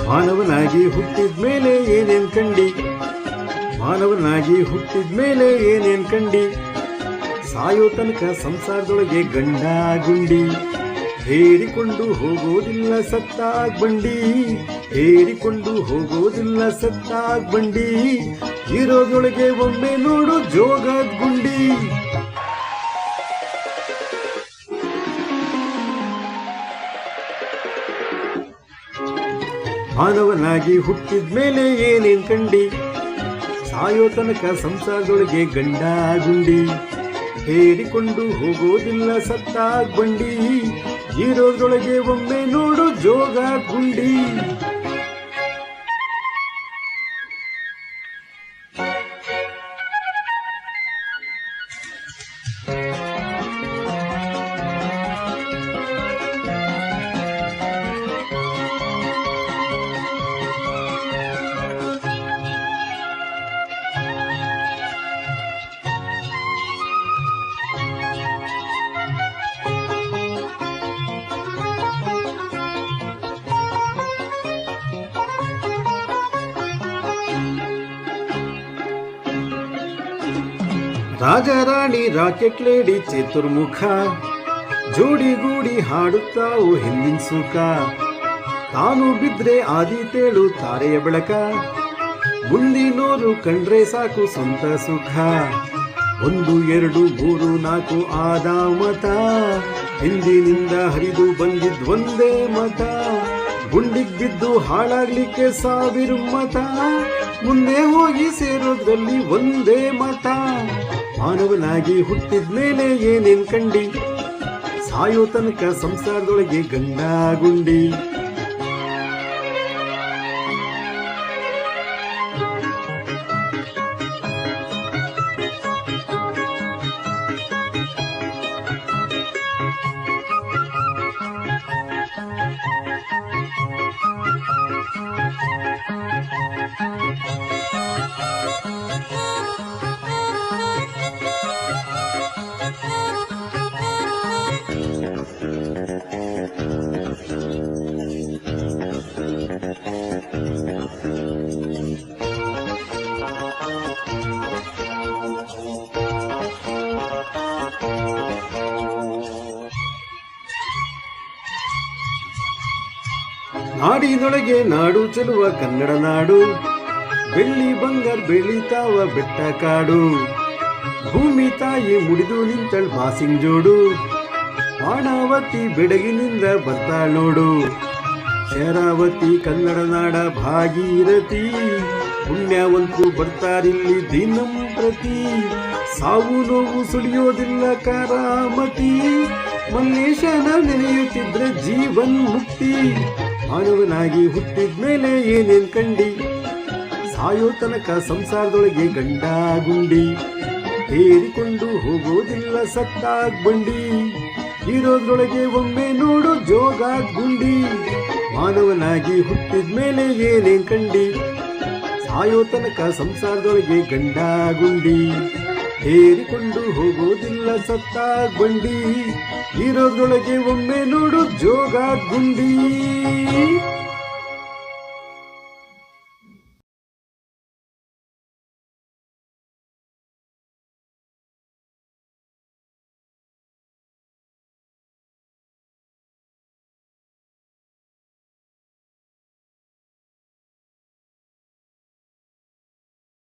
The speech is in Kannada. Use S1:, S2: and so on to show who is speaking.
S1: ಮಾನವನಾಗಿ ಹುಟ್ಟಿದ್ಮೇಲೆ ಏನೇನ್ ಕಂಡಿ, ಮಾನವನಾಗಿ ಹುಟ್ಟಿದ್ಮೇಲೆ ಏನೇನ್ ಕಂಡಿ, ಸಾಯೋ ತನಕ ಸಂಸಾರದೊಳಗೆ ಗಂಡ ಗುಂಡಿ, ಹೇರಿಕೊಂಡು ಹೋಗೋದಿಲ್ಲ ಸತ್ತಾಗ್ ಬಂಡಿ, ಹೇರಿಕೊಂಡು ಹೋಗೋದಿಲ್ಲ ಸತ್ತಾಗ್ ಬಂಡಿ, ಇರೋದ್ರೊಳಗೆ ಒಮ್ಮೆ ನೋಡು ಜೋಗದ್ ಗುಂಡಿ. ಮಾನವನಾಗಿ ಹುಟ್ಟಿದ್ಮೇಲೆ ಏನೇನ್ ಕಂಡಿ, ಸಾಯೋ ತನಕ ಸಂಸಾರದೊಳಗೆ ಗಂಡ ಗುಂಡಿ, ಹೇರಿಕೊಂಡು ಹೋಗೋದಿಲ್ಲ ಸತ್ತಾಗ್ ಬಂಡಿ, ಇರೋದ್ರೊಳಗೆ ಒಮ್ಮೆ ನೋಡು ಜೋಗ ಗುಂಡಿ. ರಾಜರಾಣಿ ರಾಕೆಟ್ ಲೇಡಿ ಚತುರ್ಮುಖ, ಜೋಡಿಗೂಡಿ ಹಾಡುತ್ತಾವು ಹಿಂದಿನ ಸುಖ, ತಾನು ಬಿದ್ರೆ ಆದಿತೇಳು ತಾರೆಯ ಬೆಳಕ, ಮುಂದಿನೋರು ಕಂಡ್ರೆ ಸಾಕು ಸ್ವಂತ ಸುಖ, 1 2 3 4 ಆದ ಮತ, ಹಿಂದಿನಿಂದ ಹರಿದು ಬಂದಿದ್ವಂದೇ ಮತ, ಗುಂಡಿಗ್ ಬಿದ್ದು ಹಾಳಾಗ್ಲಿಕ್ಕೆ 1000 ಮತ, ಮುಂದೆ ಹೋಗಿ ಸೇರೋದ್ರಲ್ಲಿ ಒಂದೇ ಮತ. ಮಾನವನಾಗಿ ಹುಟ್ಟಿದ್ಮೇಲೆ ಏನೇನ್ ಕಂಡಿ, ಸಾಯೋ ತನಕ ಸಂಸಾರದೊಳಗೆ ಗಂಡ ಗುಂಡಿ. ನಾಡಿನೊಳಗೆ ನಾಡು ಚೆಲುವ ಕನ್ನಡ ನಾಡು, ಬೆಳ್ಳಿ ಬಂಗಾರ ಬೆಳಿತಾವ ಬೆಟ್ಟ ಕಾಡು, ಭೂಮಿ ತಾಯಿ ಮುಡಿದು ನಿಂತಳ್ ಬಾಸಿಂಜೋಡು, ಬಾಣಾವತಿ ಬೆಡಗಿನಿಂದ ಬರ್ತಾಳ್ ನೋಡು, ಶರಾವತಿ ಕನ್ನಡ ನಾಡ ಭಾಗೀರಥಿ, ಪುಣ್ಯವಂತರು ಬರ್ತಾರಿಲ್ಲಿ ದಿನಂ ಪ್ರತಿ, ಸಾವು ನೋವು ಸುಳಿಯೋದಿಲ್ಲ ಕರಾಮತಿ, ಮಲ್ಲೇಶನ ನೆನೆಯುತ್ತಿದ್ರೆ ಜೀವನ್ ಮುಕ್ತಿ. ಮಾನವನಾಗಿ ಹುಟ್ಟಿದ್ಮೇಲೆ ಏನೇನ್ ಕಂಡಿ, ಸಾಯೋ ತನಕ ಸಂಸಾರದೊಳಗೆ ಗಂಡ ಗುಂಡಿ, ಹೇರಿಕೊಂಡು ಹೋಗೋದಿಲ್ಲ ಸತ್ತಾಗ್ ಬಂಡಿ, ಇರೋದ್ರೊಳಗೆ ಒಮ್ಮೆ ನೋಡು ಜೋಗ ಗುಂಡಿ. ಮಾನವನಾಗಿ ಹುಟ್ಟಿದ್ಮೇಲೆ ಏನೇನ್ ಕಂಡಿ, ಸಾಯೋ ತನಕ ಸಂಸಾರದೊಳಗೆ ಗಂಡ ಗುಂಡಿ, ಹೇರಿಕೊಂಡು ಹೋಗೋದಿಲ್ಲ ಸತ್ತಾಗ್ ಬಂಡಿ, ಇರೋದ್ರೊಳಗೆ ಒಮ್ಮೆ ನೋಡು ಜೋಗ ಗುಂಡಿ.